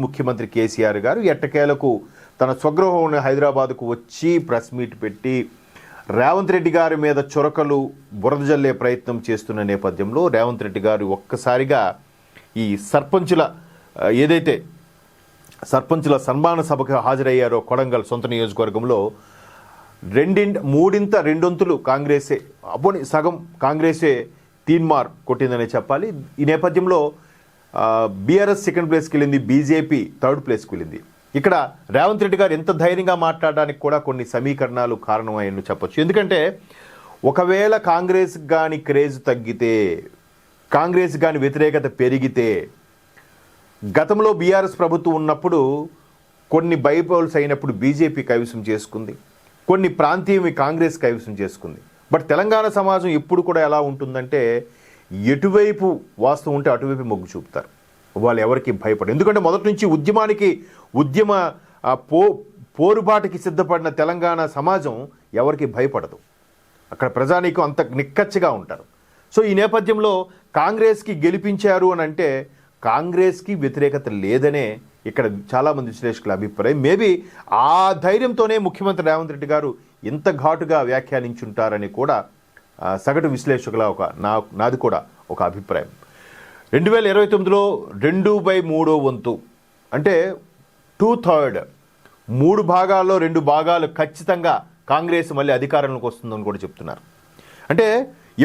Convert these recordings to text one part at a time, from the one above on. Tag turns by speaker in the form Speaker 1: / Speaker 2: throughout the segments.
Speaker 1: ముఖ్యమంత్రి కేసీఆర్ గారు ఎట్టకేలకు తన స్వగృహం హైదరాబాద్కు వచ్చి ప్రెస్ మీట్ పెట్టి రేవంత్ రెడ్డి గారి మీద చొరకలు బురద జల్లే ప్రయత్నం చేస్తున్న నేపథ్యంలో రేవంత్ రెడ్డి గారు ఒక్కసారిగా ఈ ఏదైతే సర్పంచుల సన్మాన సభకు హాజరయ్యారో కొడంగల్ సొంత నియోజకవర్గంలో రెండొంతులు కాంగ్రెసే అపోని సగం కాంగ్రెసే తీన్మార్ కొట్టిందనే చెప్పాలి. ఈ నేపథ్యంలో బీఆర్ఎస్ సెకండ్ ప్లేస్కి వెళ్ళింది, బీజేపీ థర్డ్ ప్లేస్కి వెళ్ళింది. ఇక్కడ రేవంత్ రెడ్డి గారు ఎంత ధైర్యంగా మాట్లాడడానికి కూడా కొన్ని సమీకరణాలు కారణమయ్యని చెప్పొచ్చు. ఎందుకంటే ఒకవేళ కాంగ్రెస్ కానీ క్రేజ్ తగ్గితే, కాంగ్రెస్ కానీ వ్యతిరేకత పెరిగితే, గతంలో బీఆర్ఎస్ ప్రభుత్వం ఉన్నప్పుడు కొన్ని బైపోల్స్ అయినప్పుడు బీజేపీ కైవసం చేసుకుంది, కొన్ని ప్రాంతీయ కాంగ్రెస్ కైవసం చేసుకుంది. బట్ తెలంగాణ సమాజం ఎప్పుడు కూడా ఎలా ఉంటుందంటే ఎటువైపు వాస్తవం ఉంటే అటువైపు మొగ్గు చూపుతారు. వాళ్ళు ఎవరికి భయపడరు. ఎందుకంటే మొదటి నుంచి ఉద్యమ పోరుబాటుకి సిద్ధపడిన తెలంగాణ సమాజం ఎవరికి భయపడదు. అక్కడ ప్రజానీకం అంత నిక్కచ్చిగా ఉంటారు. సో ఈ నేపథ్యంలో కాంగ్రెస్కి గెలిపించారు అని అంటే కాంగ్రెస్కి వ్యతిరేకత లేదనే ఇక్కడ చాలామంది విశ్లేషకుల అభిప్రాయం. మేబీ ఆ ధైర్యంతోనే ముఖ్యమంత్రి రేవంత్ రెడ్డి గారు ఇంత ఘాటుగా వ్యాఖ్యానించుంటారని కూడా సగటు విశ్లేషకుల నాది కూడా ఒక అభిప్రాయం. 2029లో 2/3 వంతు అంటే 2/3 3 భాగాల్లో 2 భాగాలు ఖచ్చితంగా కాంగ్రెస్ మళ్ళీ అధికారంలోకి వస్తుందని కూడా చెప్తున్నారు. అంటే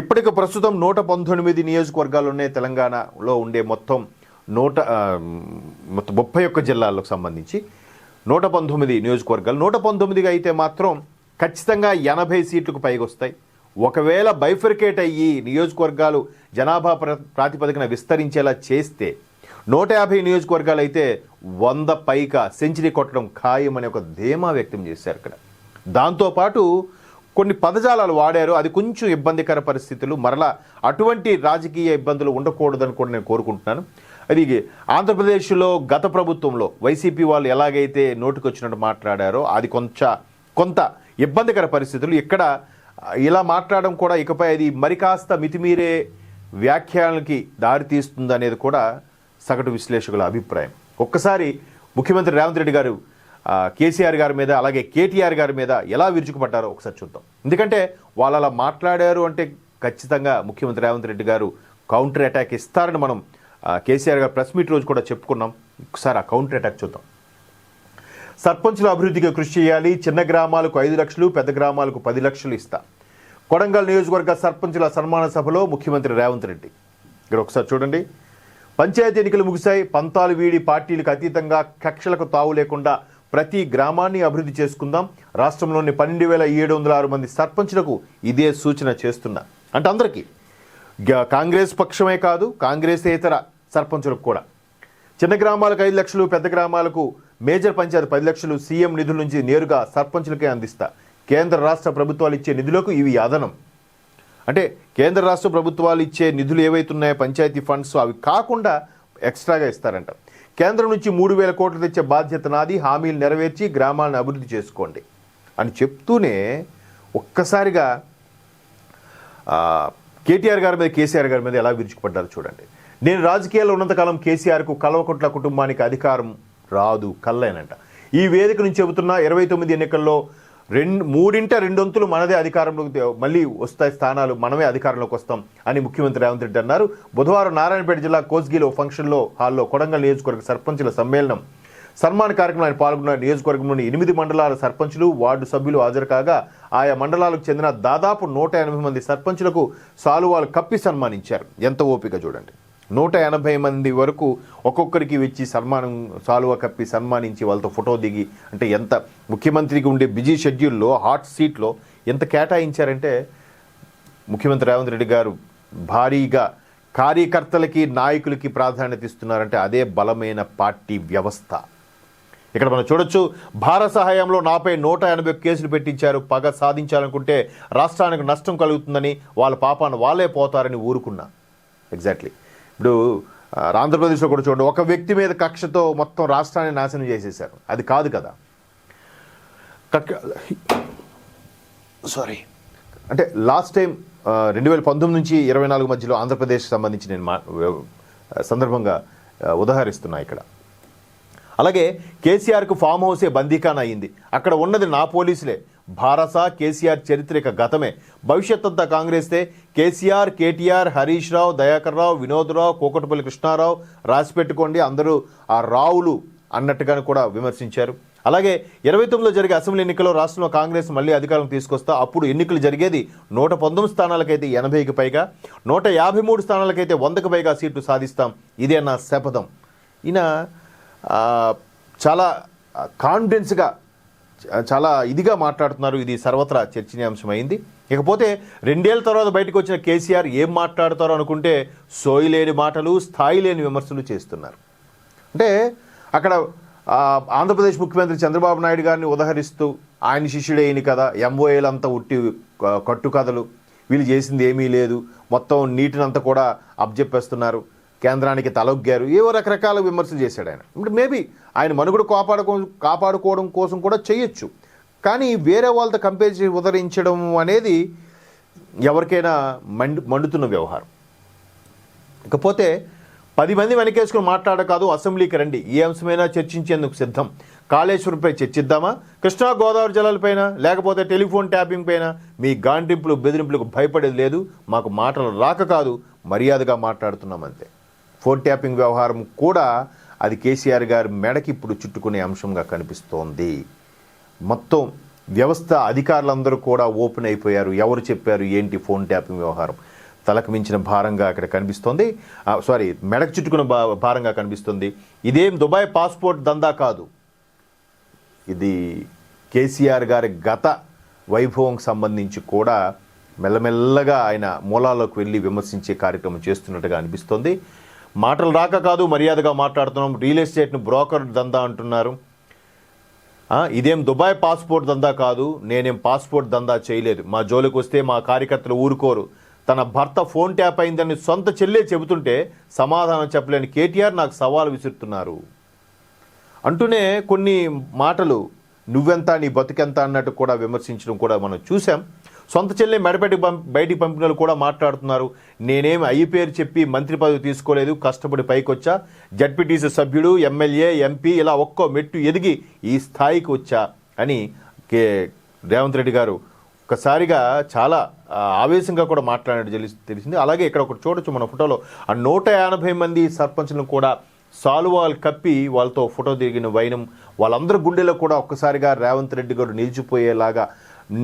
Speaker 1: ఇప్పటికి ప్రస్తుతం 119 నియోజకవర్గాలున్నాయి తెలంగాణలో ఉండే మొత్తం 31 జిల్లాలకు సంబంధించి 119 నియోజకవర్గాలు. 119 అయితే మాత్రం ఖచ్చితంగా 80 సీట్లకు పైగా వస్తాయి. ఒకవేళ బైఫర్కేట్ అయ్యి నియోజకవర్గాలు జనాభా ప్రాతిపదికన విస్తరించేలా చేస్తే 150 నియోజకవర్గాలు అయితే 100 పైగా సెంచరీ కొట్టడం ఖాయమని ఒక ధీమా వ్యక్తం చేశారు. ఇక్కడ దాంతోపాటు కొన్ని పదజాలాలు వాడారు. అది కొంచెం ఇబ్బందికర పరిస్థితులు, మరలా అటువంటి రాజకీయ ఇబ్బందులు ఉండకూడదని కూడా నేను కోరుకుంటున్నాను. అది ఆంధ్రప్రదేశ్లో గత ప్రభుత్వంలో వైసీపీ వాళ్ళు ఎలాగైతే నోటికొచ్చినట్టు మాట్లాడారో అది కొంత ఇబ్బందికర పరిస్థితులు. ఇక్కడ ఇలా మాట్లాడడం కూడా ఇకపై అది మరి కాస్త మితిమీరే వ్యాఖ్యానాలకి దారితీస్తుంది అనేది కూడా సగటు విశ్లేషకుల అభిప్రాయం. ఒక్కసారి ముఖ్యమంత్రి రేవంత్ రెడ్డి గారు కేసీఆర్ గారి మీద అలాగే కేటీఆర్ గారి మీద ఎలా విరుచుకుపడ్డారో ఒకసారి చూద్దాం. ఎందుకంటే వాళ్ళు అలా మాట్లాడారు అంటే ఖచ్చితంగా ముఖ్యమంత్రి రేవంత్ రెడ్డి గారు కౌంటర్ అటాక్ ఇస్తారని మనం కేసీఆర్ గారు ప్రెస్ మీట్ రోజు కూడా చెప్పుకున్నాం. ఒకసారి ఆ కౌంటర్ అటాక్ చూద్దాం. సర్పంచుల అభివృద్ధికి కృషి చేయాలి, చిన్న గ్రామాలకు 5 లక్షలు, పెద్ద గ్రామాలకు 10 లక్షలు ఇస్తా. కొడంగల్ నియోజకవర్గ సర్పంచుల సన్మాన సభలో ముఖ్యమంత్రి రేవంత్ రెడ్డి. ఇక్కడ ఒకసారి చూడండి. పంచాయతీ ఎన్నికలు ముగిశాయి. పంతాలు వీడి పార్టీలకు అతీతంగా కక్షలకు తావు లేకుండా ప్రతి గ్రామాన్ని అభివృద్ధి చేసుకుందాం. రాష్ట్రంలోని 12,706 మంది సర్పంచులకు ఇదే సూచన చేస్తున్నా. అంటే అందరికీ, కాంగ్రెస్ పక్షమే కాదు కాంగ్రెసేతర సర్పంచులకు కూడా. చిన్న గ్రామాలకు 5 లక్షలు, పెద్ద గ్రామాలకు మేజర్ పంచాయతీ 10 లక్షలు సీఎం నిధుల నుంచి నేరుగా సర్పంచులకే అందిస్తా. కేంద్ర రాష్ట్ర ప్రభుత్వాలు ఇచ్చే నిధులకు ఇవి అదనం. అంటే కేంద్ర రాష్ట్ర ప్రభుత్వాలు ఇచ్చే నిధులు ఏవైతున్నాయో పంచాయతీ ఫండ్స్ అవి కాకుండా ఎక్స్ట్రాగా ఇస్తారంట. కేంద్రం నుంచి 3,000 కోట్లు తెచ్చే బాధ్యత నాది, హామీలు నెరవేర్చి గ్రామాలను అభివృద్ధి చేసుకోండి అని చెప్తూనే ఒక్కసారిగా కేటీఆర్ గారి మీద కేసీఆర్ గారి మీద ఎలా విరుచుకుపడ్డారు చూడండి. నేను రాజకీయాల్లో ఉన్నంతకాలం కేసీఆర్కు కల్వకుంట్ల కుటుంబానికి అధికారం రాదు కల్లేనంట. ఈ వేదిక నుంచి చెబుతున్న 29 ఎన్నికల్లో 2/3 మనదే అధికారంలోకి మళ్ళీ వస్తాయి స్థానాలు, మనమే అధికారంలోకి వస్తాం అని ముఖ్యమంత్రి రేవంత్ రెడ్డి అన్నారు. బుధవారం నారాయణపేట జిల్లా కోస్గిలో ఫంక్షన్లో హాల్లో కొడంగల్ నియోజకవర్గ సర్పంచుల సమ్మేళనం సన్మాన కార్యక్రమంలో ఆయన పాల్గొన్న నియోజకవర్గంలోని 8 మండలాల సర్పంచులు, వార్డు సభ్యులు హాజరు కాగా ఆయా మండలాలకు చెందిన దాదాపు 180 మంది సర్పంచులకు సాలువాలు కప్పి సన్మానించారు. ఎంత ఓపిక చూడండి. 180 మంది వరకు ఒక్కొక్కరికి వచ్చి సాలువా కప్పి సన్మానించి వాళ్ళతో ఫోటో దిగి, అంటే ఎంత ముఖ్యమంత్రికి ఉండే బిజీ షెడ్యూల్లో హాట్ సీట్లో ఎంత కేటాయించారంటే ముఖ్యమంత్రి రేవంత్ రెడ్డి గారు భారీగా కార్యకర్తలకి నాయకులకి ప్రాధాన్యత ఇస్తున్నారంటే అదే బలమైన పార్టీ వ్యవస్థ. ఇక్కడ మనం చూడొచ్చు. భారత సహాయంలో నాపై 180 కేసులు పెట్టించారు. పగ సాధించాలనుకుంటే రాష్ట్రానికి నష్టం కలుగుతుందని, వాళ్ళ పాపాన్ని వాళ్ళే పోతారని ఊరుకున్నా. ఎగ్జాక్ట్లీ. ఇప్పుడు ఆంధ్రప్రదేశ్లో కూడా చూడండి, ఒక వ్యక్తి మీద కక్షతో మొత్తం రాష్ట్రాన్ని నాశనం చేసేశారు. అది కాదు కదా. అంటే లాస్ట్ టైం 2019 నుంచి 24 మధ్యలో ఆంధ్రప్రదేశ్కి సంబంధించి నేను సందర్భంగా ఉదాహరిస్తున్నా. ఇక్కడ అలాగే కేసీఆర్కు ఫామ్ హౌసే బందీఖానా అయింది. అక్కడ ఉన్నది నా పోలీసులే. భారస కేసీఆర్ చరిత్రక గతమే, భవిష్యత్ అంతా కాంగ్రెస్తే. కేసీఆర్, కేటీఆర్, హరీష్ రావు, దయాకర్ రావు, వినోద్ రావు, కోకటపల్లి కృష్ణారావు, రాసిపెట్టుకోండి అందరూ ఆ రావులు అన్నట్టుగా కూడా విమర్శించారు. అలాగే 29లో జరిగే అసెంబ్లీ ఎన్నికల్లో రాష్ట్రంలో కాంగ్రెస్ మళ్ళీ అధికారం తీసుకొస్తా. అప్పుడు ఎన్నికలు జరిగేది 119 స్థానాలకైతే 80కి పైగా, 153 స్థానాలకైతే 100కి పైగా సీట్లు సాధిస్తాం, ఇదే నా శపథం. ఈయన చాలా కాన్ఫిడెన్స్గా చాలా ఇదిగా మాట్లాడుతున్నారు. ఇది సర్వత్రా చర్చనీయాంశమైంది. ఇకపోతే 2 ఏళ్ల తర్వాత బయటకు వచ్చిన కేసీఆర్ ఏం మాట్లాడతారో అనుకుంటే సోయి లేని మాటలు, స్థాయి లేని విమర్శలు చేస్తున్నారు. అంటే అక్కడ ఆంధ్రప్రదేశ్ ముఖ్యమంత్రి చంద్రబాబు నాయుడు గారిని ఉదహరిస్తూ ఆయన శిష్యుడైన కదా, ఎంఓఏలంతా ఉట్టి కట్టుకథలు, వీళ్ళు చేసింది ఏమీ లేదు, మొత్తం నీటినంతా కూడా అబ్జెప్పేస్తున్నారు, కేంద్రానికి తలొగ్గారు, ఏవో రకరకాల విమర్శలు చేశాడు ఆయన. ఇప్పుడు మేబీ ఆయన మనుగడ కాపాడుకోవడం కోసం కూడా చేయొచ్చు. కానీ వేరే వాళ్ళతో కంపేర్ చేసి ఉదరించడం అనేది ఎవరికైనా మండుతున్న వ్యవహారం. ఇకపోతే 10 మంది వెనకేసుకుని మాట్లాడకాదు, అసెంబ్లీకి రండి, ఏ అంశమైనా చర్చించేందుకు సిద్ధం. కాళేశ్వరంపై చర్చిద్దామా, కృష్ణా గోదావరి జలాలపైన, లేకపోతే టెలిఫోన్ ట్యాపింగ్ పైన? మీ గాంటింపులు బెదిరింపులకు భయపడేది లేదు. మాకు మాటలు రాక కాదు, మర్యాదగా మాట్లాడుతున్నామంతే. ఫోన్ ట్యాపింగ్ వ్యవహారం కూడా అది కేసీఆర్ గారి మెడకి ఇప్పుడు చుట్టుకునే అంశంగా కనిపిస్తోంది. మొత్తం వ్యవస్థ అధికారులందరూ కూడా ఓపెన్ అయిపోయారు. ఎవరు చెప్పారు ఏంటి ఫోన్ ట్యాపింగ్ వ్యవహారం? తలకు మించిన భారంగా అక్కడ కనిపిస్తోంది. మెడకు చుట్టుకున్న భారంగా కనిపిస్తుంది. ఇదేం దుబాయ్ పాస్పోర్ట్ దందా కాదు, ఇది కేసీఆర్ గారి గత వైభవం సంబంధించి కూడా మెల్లమెల్లగా ఆయన మూలాల్లోకి వెళ్ళి విమర్శించే కార్యక్రమం చేస్తున్నట్టుగా అనిపిస్తోంది. మాటలు రాక కాదు, మర్యాదగా మాట్లాడుతున్నాం. రియల్ ఎస్టేట్ను బ్రోకర్ దందా అంటున్నారు. ఇదేం దుబాయ్ పాస్పోర్ట్ దందా కాదు, నేనేం పాస్పోర్ట్ దందా చేయలేదు. మా జోలికి వస్తే మా కార్యకర్తలు ఊరుకోరు. తన భర్త ఫోన్ ట్యాప్ అయిందని సొంత చెల్లె చెబుతుంటే సమాధానం చెప్పలేని కేటీఆర్ నాకు సవాల్ విసురుతున్నారు అంటూనే కొన్ని మాటలు నువ్వెంత నీ బతుకెంత అన్నట్టు కూడా విమర్శించడం కూడా మనం చూసాం. సొంత చెల్లె మెడపెట్టి బయటికి పంపిన వాళ్ళు కూడా మాట్లాడుతున్నారు. నేనేమి అయ్యి పేరు చెప్పి మంత్రి పదవి తీసుకోలేదు, కష్టపడి పైకొచ్చా, జడ్పీటీసీ సభ్యుడు, ఎమ్మెల్యే, ఎంపీ, ఇలా ఒక్కో మెట్టు ఎదిగి ఈ స్థాయికి వచ్చా అని రేవంత్ రెడ్డి గారు ఒక్కసారిగా చాలా ఆవేశంగా కూడా మాట్లాడినట్టు తెలిసింది. అలాగే ఇక్కడ ఒకటి చూడొచ్చు మన ఫోటోలో, ఆ 150 మంది సర్పంచ్లను కూడా సాలువాలు కప్పి వాళ్ళతో ఫోటో దిగిన వైనం, వాళ్ళందరి గుండెలో కూడా ఒక్కసారిగా రేవంత్ రెడ్డి గారు నిలిచిపోయేలాగా,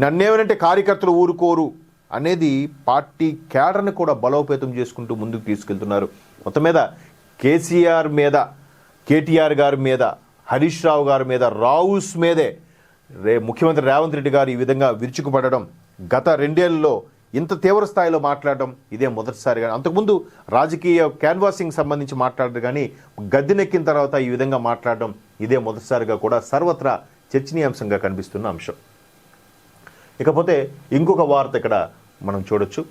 Speaker 1: నన్నేమనంటే కార్యకర్తలు ఊరుకోరు అనేది పార్టీ క్యాడర్ని కూడా బలోపేతం చేసుకుంటూ ముందుకు తీసుకెళ్తున్నారు. మొత్తం మీద కేసీఆర్ మీద, కేటీఆర్ గారి మీద, హరీష్ రావు గారి మీద, రావుస్ మీదే ముఖ్యమంత్రి రేవంత్ రెడ్డి గారు ఈ విధంగా విరుచుకుపడడం, గత 2 ఏళ్లలో ఇంత తీవ్ర స్థాయిలో మాట్లాడడం ఇదే మొదటిసారిగా. అంతకుముందు రాజకీయ క్యాన్వాసింగ్ సంబంధించి మాట్లాడదు, కానీ గద్దెనెక్కిన తర్వాత ఈ విధంగా మాట్లాడడం ఇదే మొదటిసారిగా కూడా సర్వత్రా చర్చనీయాంశంగా కనిపిస్తున్న అంశం. ఇకపోతే ఇంకొక వార్త ఇక్కడ మనం చూడొచ్చు.